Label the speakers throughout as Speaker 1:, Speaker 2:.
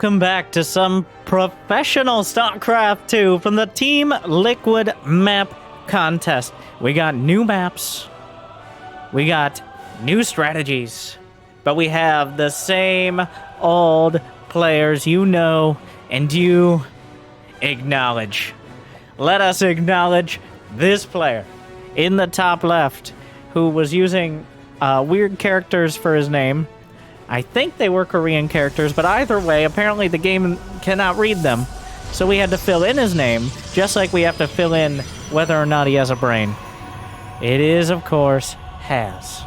Speaker 1: Welcome back to some professional Starcraft 2 from the Team Liquid map contest. We got new maps, we got new strategies, but we have the same old players you know and you acknowledge. Let us acknowledge this player in the top left who was using weird characters for his name. I think they were Korean characters, but either way, apparently the game cannot read them. So we had to fill in his name, just like we have to fill in whether or not he has a brain. It is, of course, Has.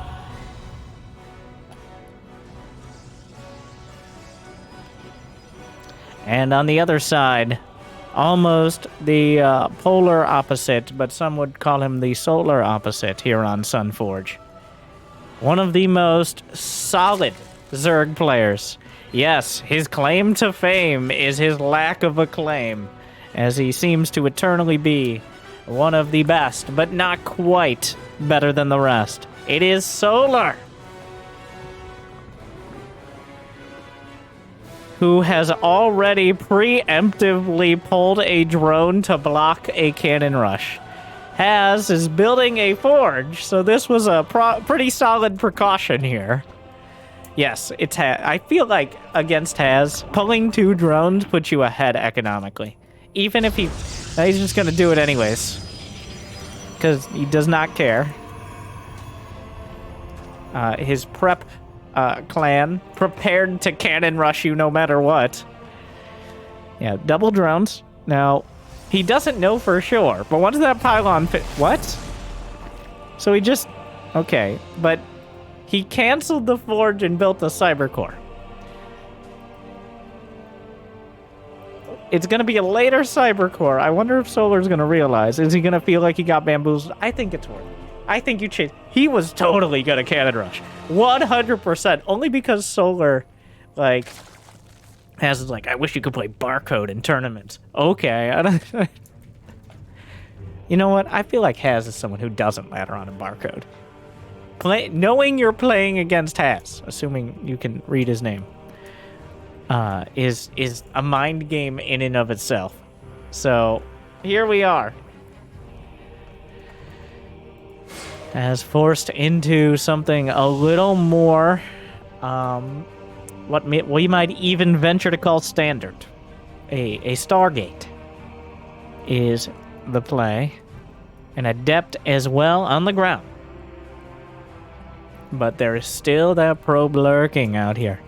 Speaker 1: And on the other side, almost the polar opposite, but some would call him the solar opposite here on Sunforge. One of the most solid Zerg players. Yes, his claim to fame is his lack of acclaim, as he seems to eternally be one of the best, but not quite better than the rest. It is Solar, who has already preemptively pulled a drone to block a cannon rush. Has is building a forge, so this was a pretty solid precaution here. Yes, it's I feel like against Has, pulling 2 drones puts you ahead economically. Even if he's just gonna do it anyways. Because he does not care. His prep clan prepared to cannon rush you no matter what. Yeah, double drones. Now, he doesn't know for sure, but once that pylon what? So he just... Okay, but... He canceled the forge and built a cyber core. It's going to be a later cyber core. I wonder if Solar's going to realize. Is he going to feel like he got bamboozled? I think it's worth it. I think you changed. He was totally going to cannon rush. 100%. Only because Solar, like, has like, I wish you could play barcode in tournaments. Okay. You know what? I feel like Has is someone who doesn't ladder on a barcode. Knowing you're playing against Has, assuming you can read his name, is a mind game in and of itself. So here we are, as forced into something a little more, what we might even venture to call standard. A Stargate is the play, an adept as well on the ground. But there is still that probe lurking out here.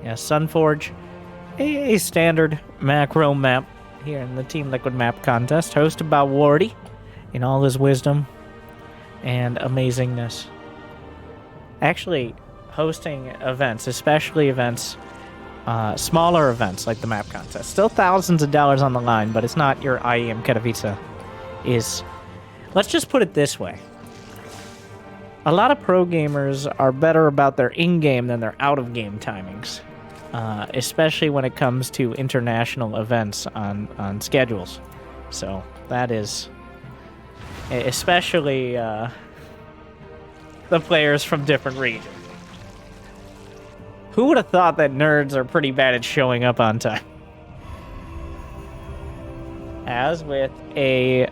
Speaker 1: Yeah, Sunforge, a standard macro map here in the Team Liquid map contest, hosted by Wardy in all his wisdom and amazingness. Actually, hosting events, especially events, smaller events like the map contest. Still thousands of dollars on the line, but it's not your IEM Katowice. Let's just put it this way. A lot of pro gamers are better about their in-game than their out-of-game timings, especially when it comes to international events on schedules. So that is, especially the players from different regions. Who would have thought that nerds are pretty bad at showing up on time? As with a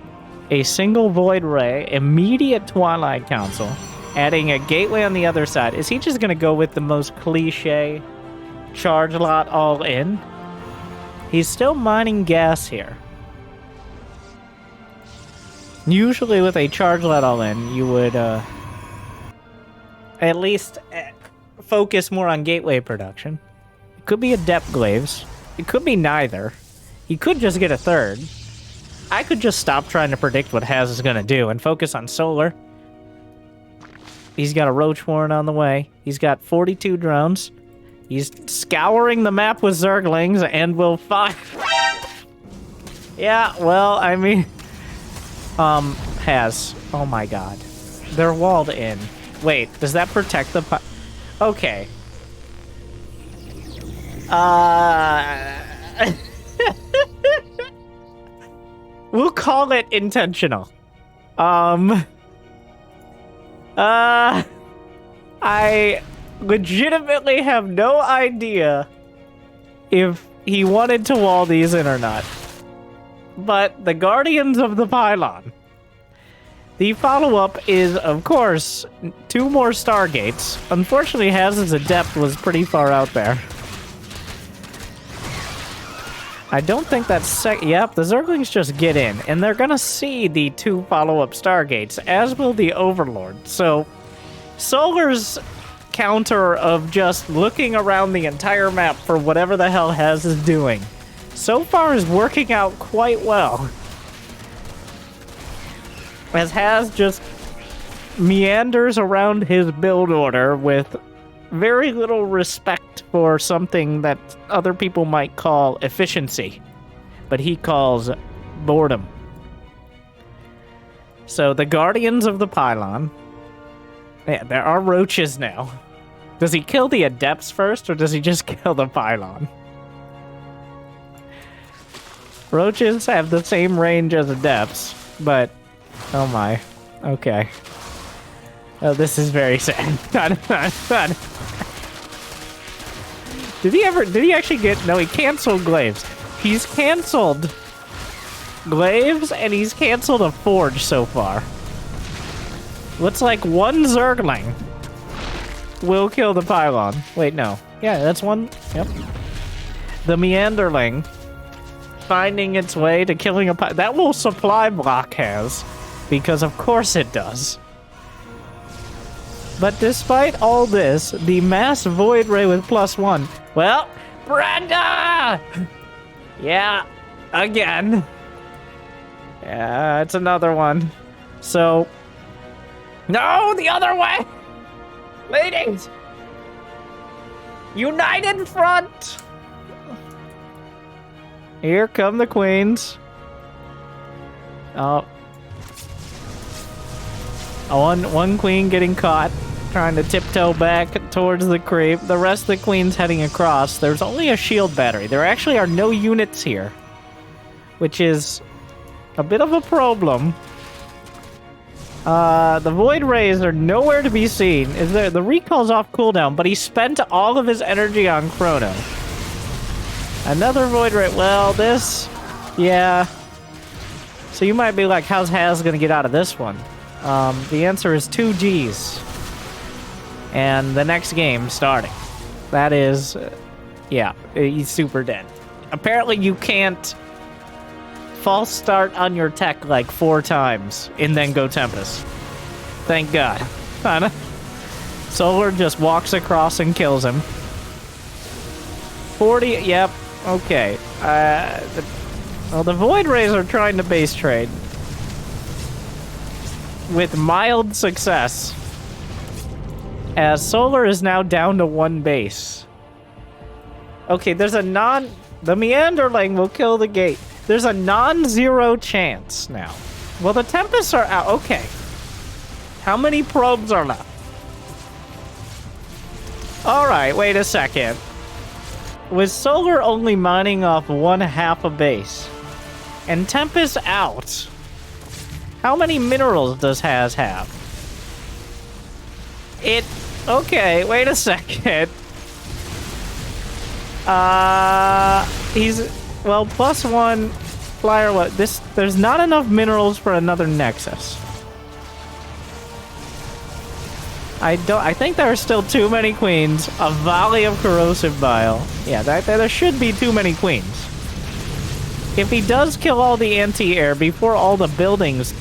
Speaker 1: single Void Ray, immediate Twilight Council, adding a gateway on the other side. Is he just going to go with the most cliche charge lot all in? He's still mining gas here. Usually with a charge lot all in, you would at least focus more on gateway production. It could be adept glaives. It could be neither. He could just get a third. I could just stop trying to predict what Has is going to do and focus on Solar. He's got a Roach Warren on the way. He's got 42 drones. He's scouring the map with Zerglings and will find... Yeah, well, I mean... Has. Oh my god. They're walled in. Wait, does that protect the... Okay. We'll call it intentional. I legitimately have no idea if he wanted to wall these in or not. But the Guardians of the Pylon. The follow-up is, of course, 2 more Stargates. Unfortunately, Haz's Adept was pretty far out there. I don't think that's yep, the Zerglings just get in, and they're gonna see the 2 follow-up Stargates, as will the Overlord. So, Solar's counter of just looking around the entire map for whatever the hell Haz is doing so far is working out quite well. As Haz just meanders around his build order with very little respect for something that other people might call efficiency, but he calls boredom. So the Guardians of the Pylon. Yeah, there are roaches now. Does he kill the Adepts first, or does he just kill the Pylon? Roaches have the same range as Adepts, but... oh my. Okay. Oh, this is very sad. Did he actually get... no, he canceled Glaives. He's canceled Glaives, and he's canceled a Forge so far. Looks like 1 Zergling will kill the Pylon. Wait, no. Yeah, that's 1. Yep. The Meanderling finding its way to killing a Pylon. That will supply block Haz, because of course it does. But despite all this, the Mass Void Ray with +1. Well, Brenda! Yeah, again. Yeah, it's another one. So... no, the other way! Ladies! United front! Here come the queens. Oh. One queen getting caught, trying to tiptoe back towards the creep. The rest of the queens heading across. There's only a shield battery. There actually are no units here, which is a bit of a problem. The Void Rays are nowhere to be seen. Is there? The recall's off cooldown, but he spent all of his energy on Chrono. Another Void Ray. Well, this... yeah. So you might be like, how's Haz gonna get out of this one? The answer is 2 Gs. And the next game starting. That is... yeah, he's super dead. Apparently you can't false start on your tech like 4 times and then go Tempest. Thank God. Solar just walks across and kills him. 40, yep, okay. Well, the Void Rays are trying to base trade. With mild success. As Solar is now down to 1 base. Okay, there's a the Meanderling will kill the gate. There's a non-zero chance now. Well, the Tempests are out. Okay. How many probes are left? Alright, wait a second. With Solar only mining off 1/2 a base, and Tempest out, how many minerals does Haz have? Okay, wait a second. He's... well, +1 flyer. What? There's not enough minerals for another Nexus. I think there are still too many queens. A volley of corrosive bile. Yeah, there should be too many queens. If he does kill all the anti-air before all the buildings...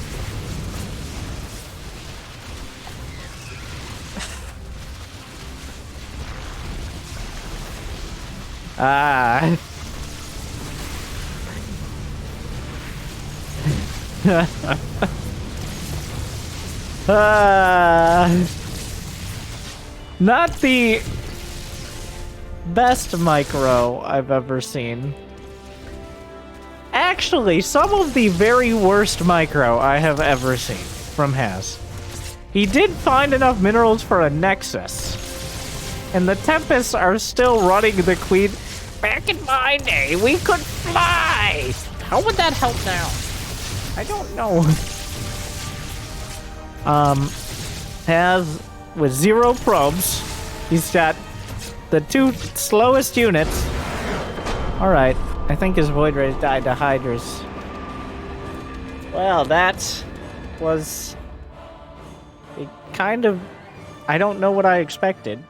Speaker 1: Not the best micro I've ever seen. Actually, some of the very worst micro I have ever seen from Haz. He did find enough minerals for a Nexus. And the Tempests are still running the Queen. Back in my day, we could fly! How would that help now? I don't know. Haz with 0 probes. He's got the 2 slowest units. Alright, I think his Void Rays died to Hydras. Well, that was... It kind of... I don't know what I expected.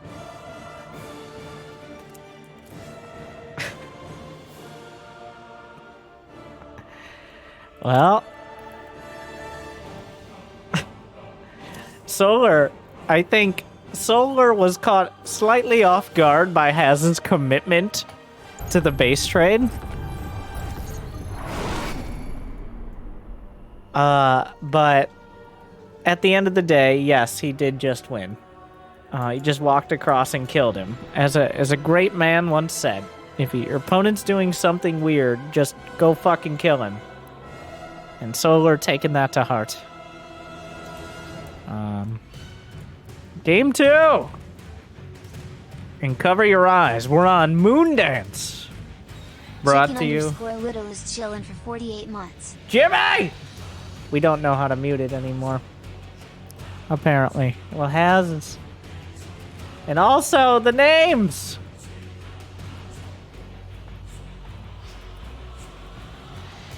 Speaker 1: Well... Solar, I think Solar was caught slightly off guard by Haz's commitment to the base trade. But at the end of the day, yes, he did just win. He just walked across and killed him. As a great man once said, if your opponent's doing something weird, just go fucking kill him. And Solar taking that to heart. Game 2! And cover your eyes, we're on Moondance. Brought to you.
Speaker 2: Little is chilling for 48 months.
Speaker 1: Jimmy! We don't know how to mute it anymore. Apparently. Well, Haz. And also the names!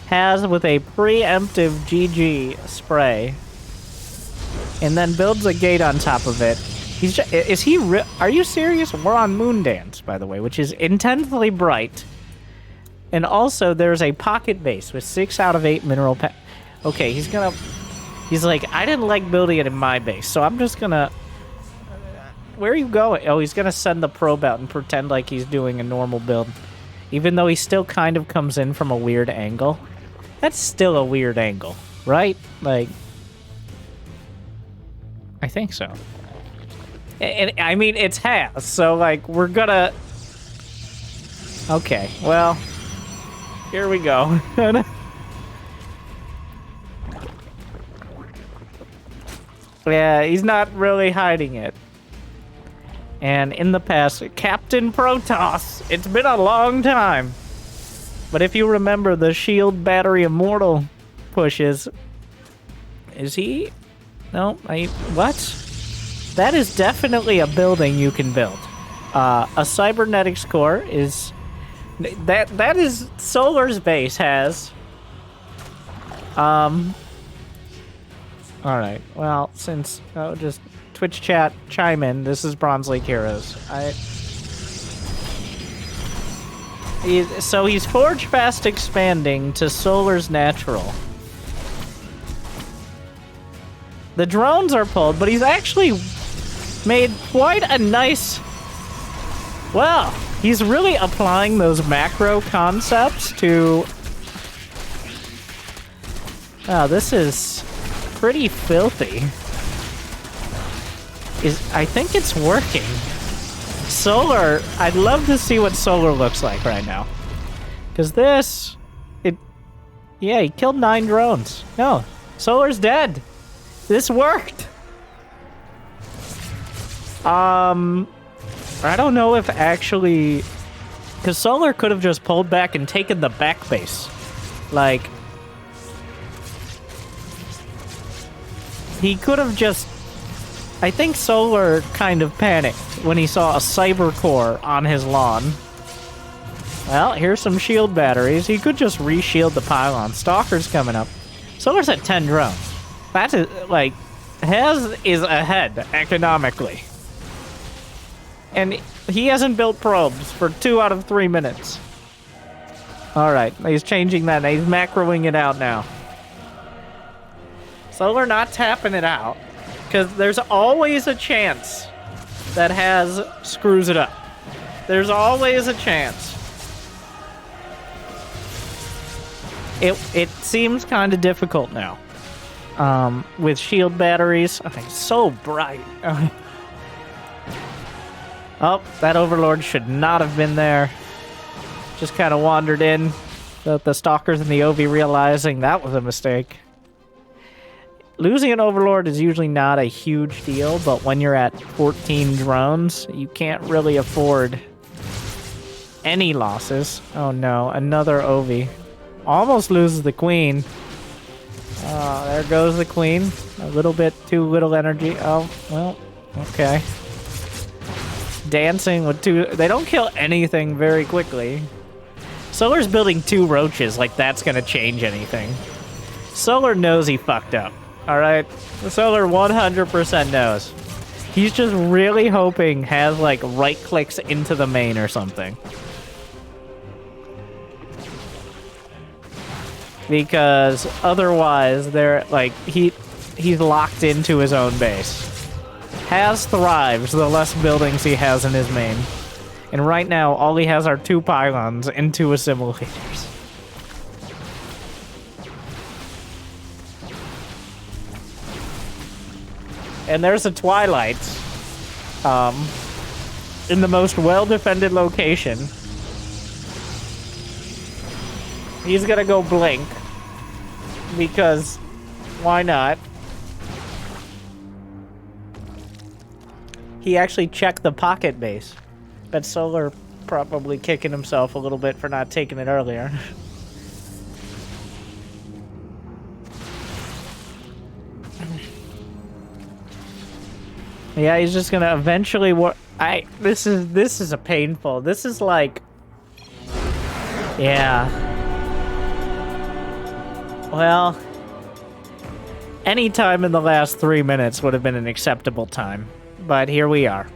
Speaker 1: Haz with a preemptive GG spray. And then builds a gate on top of it. He's just, are you serious? We're on Moondance, by the way, which is intensely bright. And also, there's a pocket base with 6 out of 8 mineral pack. Okay, he's like, I didn't like building it in my base, so I'm just gonna... Where are you going? Oh, he's gonna send the probe out and pretend like he's doing a normal build. Even though he still kind of comes in from a weird angle. That's still a weird angle, right? Like... I think so. And I mean, it's Haz, so, like, we're gonna... Okay, well... Here we go. Yeah, he's not really hiding it. And in the past, Captain Protoss! It's been a long time! But if you remember the Shield Battery Immortal pushes... Is he... No, what? That is definitely a building you can build. A cybernetics core is... That is Solar's base has. Alright, well, since... just Twitch chat, chime in. This is Bronze League Heroes. So he's Forge Fast expanding to Solar's natural. The drones are pulled, but he's actually made quite a nice... Well, he's really applying those macro concepts to... Oh, this is pretty filthy. I think it's working. Solar, I'd love to see what Solar looks like right now. Because this... Yeah, he killed 9 drones. No, Solar's dead. This worked! I don't know if actually... Because Solar could have just pulled back and taken the back base. Like... He could have just... I think Solar kind of panicked when he saw a cyber core on his lawn. Well, here's some shield batteries. He could just re-shield the pylon. Stalker's coming up. Solar's at 10 drones. That's, like, Haz is ahead economically. And he hasn't built probes for 2 out of 3 minutes. Alright, he's changing that. He's macroing it out now. Solar not tapping it out. Because there's always a chance that Haz screws it up. There's always a chance. It seems kind of difficult now. With shield batteries. Okay, so bright. Oh, that Overlord should not have been there. Just kind of wandered in. The Stalkers and the OV realizing that was a mistake. Losing an Overlord is usually not a huge deal, but when you're at 14 drones, you can't really afford any losses. Oh no, another OV. Almost loses the Queen. Oh, there goes the Queen. A little bit too little energy. Oh, well, okay. Dancing with 2... They don't kill anything very quickly. Solar's building 2 roaches like that's gonna change anything. Solar knows he fucked up, alright? Solar 100% knows. He's just really hoping has, like, right-clicks into the main or something. Because otherwise, they're, like, he's locked into his own base. Has thrives the less buildings he has in his main. And right now, all he has are 2 pylons and 2 assimilators. And there's a Twilight in the most well-defended location. He's gonna go blink because why not? He actually checked the pocket base. Bet Solar probably kicking himself a little bit for not taking it earlier. Yeah, he's just gonna eventually this is a painful. This is like, yeah. Well, any time in the last 3 minutes would have been an acceptable time, but here we are.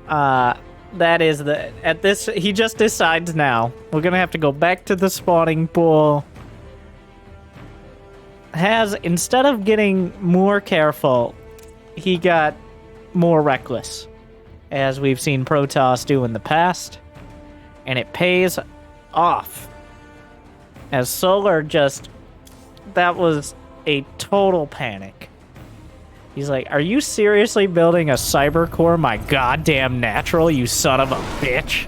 Speaker 1: That is he just decides now. We're gonna have to go back to the spawning pool. Instead of getting more careful, he got more reckless, as we've seen Protoss do in the past, and it pays off. As Solar that was a total panic. He's like, are you seriously building a cyber core, my goddamn natural, you son of a bitch?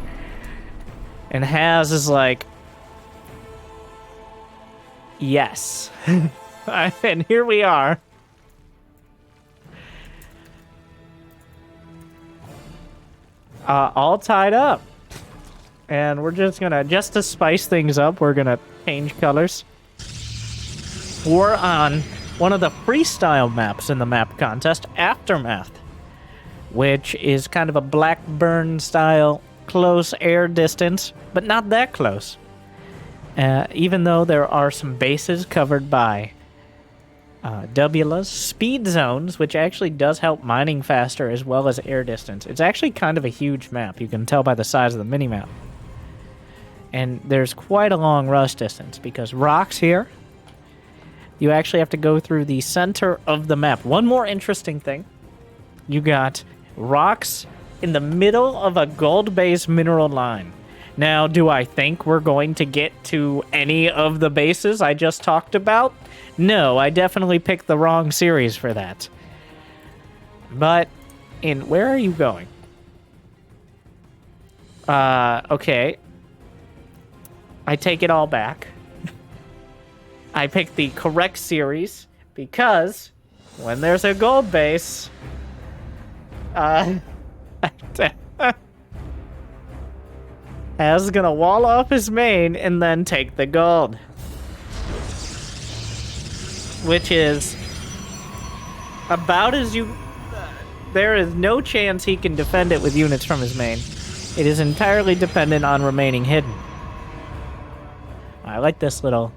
Speaker 1: And Haz is like, yes. And here we are. All tied up. And we're just gonna, just to spice things up, we're gonna change colors. We're on one of the freestyle maps in the map contest, Aftermath, which is kind of a Blackburn style close air distance, but not that close. Even though there are some bases covered by WLAs, speed zones, which actually does help mining faster as well as air distance. It's actually kind of a huge map. You can tell by the size of the mini-map. And there's quite a long rush distance because rocks here, you actually have to go through the center of the map. One more interesting thing, you got rocks in the middle of a gold-based mineral line. Now, do I think we're going to get to any of the bases I just talked about? No, I definitely picked the wrong series for that. But, where are you going? Okay. I take it all back. I picked the correct series because when there's a gold base, Haz is gonna wall off his main and then take the gold. Which is about as there is no chance he can defend it with units from his main. It is entirely dependent on remaining hidden. I like this little,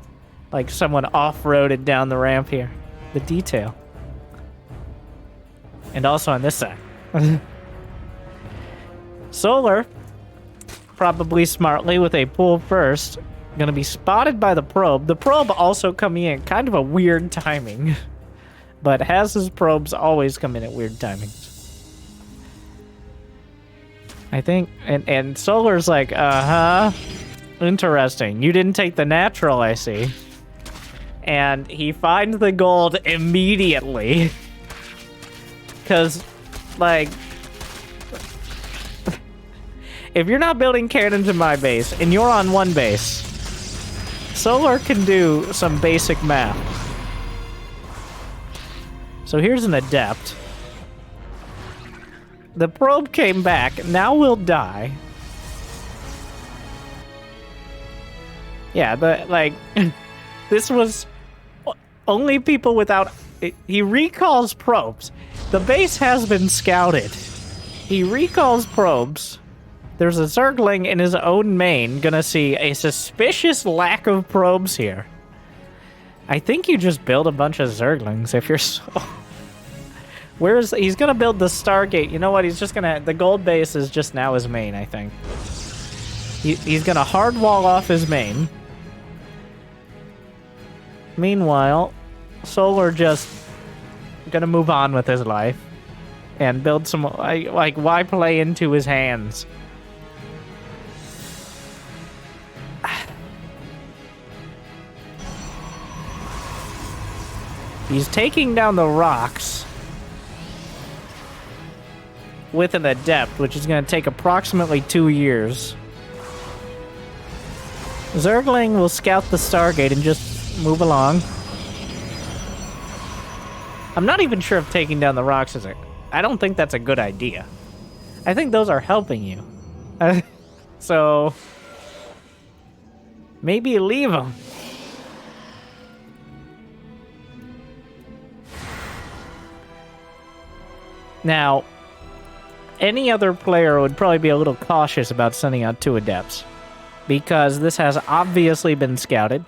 Speaker 1: like someone off-roaded down the ramp here. The detail. And also on this side. Solar, probably smartly with a pull first, gonna be spotted by the probe. The probe also coming in kind of a weird timing. But Haz's probes always come in at weird timings. I think, and Solar's like, interesting. You didn't take the natural, I see. And he finds the gold immediately. Because, like, if you're not building cannons in my base, and you're on one base, Solar can do some basic math. So here's an adept. The probe came back. Now we'll die. Yeah, this was only people without... He recalls probes. The base has been scouted. He recalls probes There's a Zergling in his own main gonna see a suspicious lack of probes here. I think you just build a bunch of Zerglings if you're so... He's gonna build the Stargate. You know what? He's just gonna... The gold base is just now his main, I think. He's gonna hard wall off his main. Meanwhile, Solar just gonna move on with his life and build some... Like, why play into his hands? He's taking down the rocks with an adept, which is going to take approximately 2 years. Zergling will scout the Stargate and just move along. I'm not even sure if taking down the rocks is I don't think that's a good idea. I think those are helping you. So... maybe leave them. Now, any other player would probably be a little cautious about sending out 2 adepts, because this has obviously been scouted.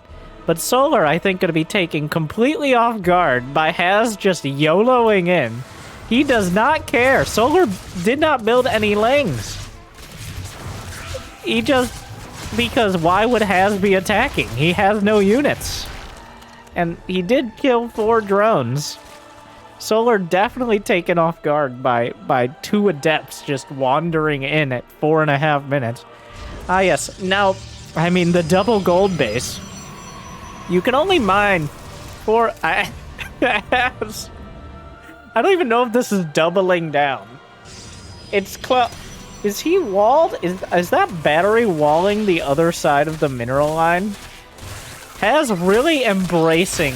Speaker 1: But Solar, I think, going to be taken completely off guard by Haz just YOLOing in. He does not care. Solar did not build any Lings. He just... because why would Haz be attacking? He has no units. And he did kill 4 drones. Solar definitely taken off guard by 2 adepts just wandering in at 4.5 minutes. Ah, yes. Now, I mean, the double gold base. You can only mine 4... I don't even know if this is doubling down. It's close. Is he walled? Is that battery walling the other side of the mineral line? Haz really embracing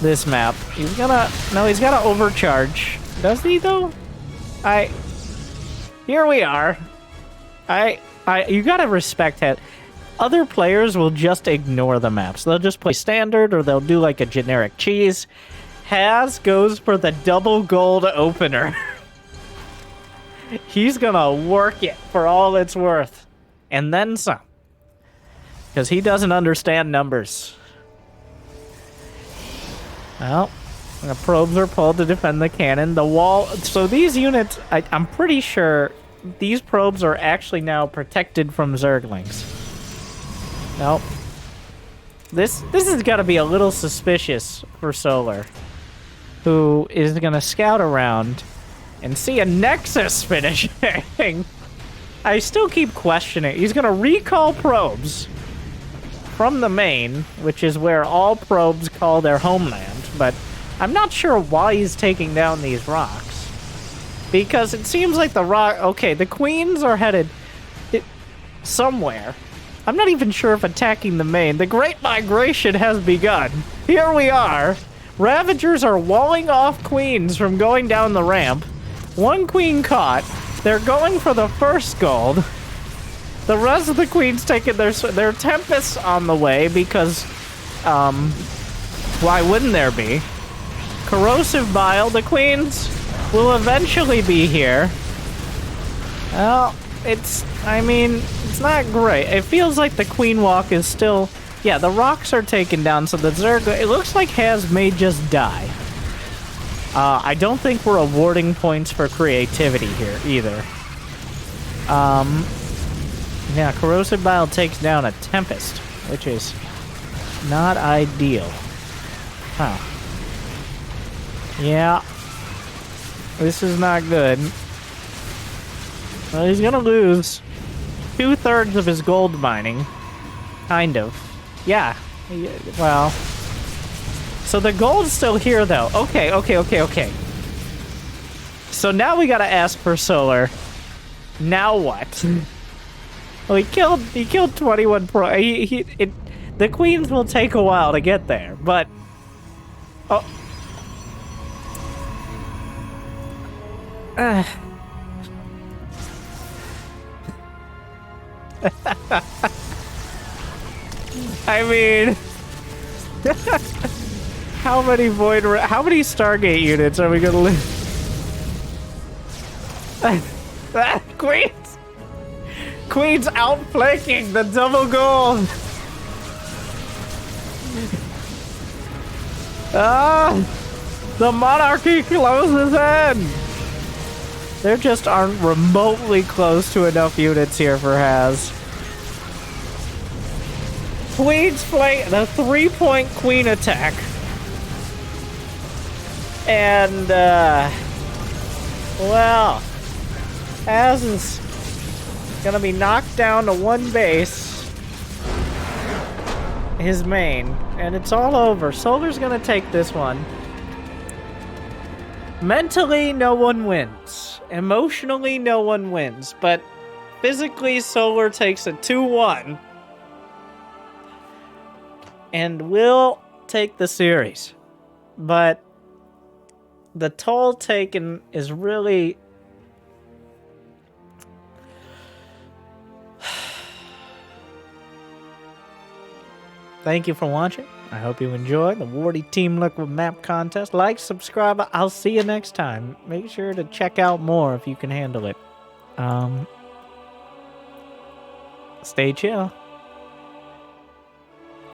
Speaker 1: this map. He's gonna... No, he's gotta overcharge. Does he, though? Here we are. You gotta respect it. Other players will just ignore the maps. They'll just play standard, or they'll do like a generic cheese. Haz goes for the double gold opener. He's gonna work it for all it's worth. And then some. Because he doesn't understand numbers. Well, the probes are pulled to defend the cannon. The wall... So these units, I'm pretty sure these probes are actually now protected from Zerglings. Nope. This has got to be a little suspicious for Solar, who is going to scout around and see a Nexus finishing. I still keep questioning. He's going to recall probes from the main, which is where all probes call their homeland, but I'm not sure why he's taking down these rocks. Because it seems like the rock... Okay, the queens are headed somewhere. I'm not even sure if attacking the main. The Great Migration has begun. Here we are. Ravagers are walling off queens from going down the ramp. 1 queen caught. They're going for the first gold. The rest of the queens taking their Tempests on the way because, why wouldn't there be? Corrosive Bile, the queens will eventually be here. Well, I mean, it's not great. It feels like the queen walk is still... Yeah, the rocks are taken down, so the Zerg... It looks like Haz may just die. I don't think we're awarding points for creativity here, either. Yeah, Corrosive Bile takes down a Tempest, which is not ideal. Huh. Yeah. This is not good. Well, he's gonna lose 2/3 of his gold mining. Kind of. Yeah. Well. So the gold's still here, though. Okay. So now we gotta ask for Solar. Now what? Well, he killed 21 pro. The queens will take a while to get there, but... Oh. I mean... how many Stargate units are we gonna lose? Queens! Queen's outflanking the double gold. The monarchy closes in. There just aren't remotely close to enough units here for Haz. Queen's flank, the 3-point queen attack. And, well, Haz is gonna be knocked down to one base. His main, and it's all over. Solar's gonna take this one. Mentally, no one wins. Emotionally, no one wins. But physically, Solar takes a 2-1. And will take the series. But the toll taken is really... Thank you for watching. I hope you enjoyed the Warty Team Liquid Map Contest. Like, subscribe. I'll see you next time. Make sure to check out more if you can handle it. Stay chill.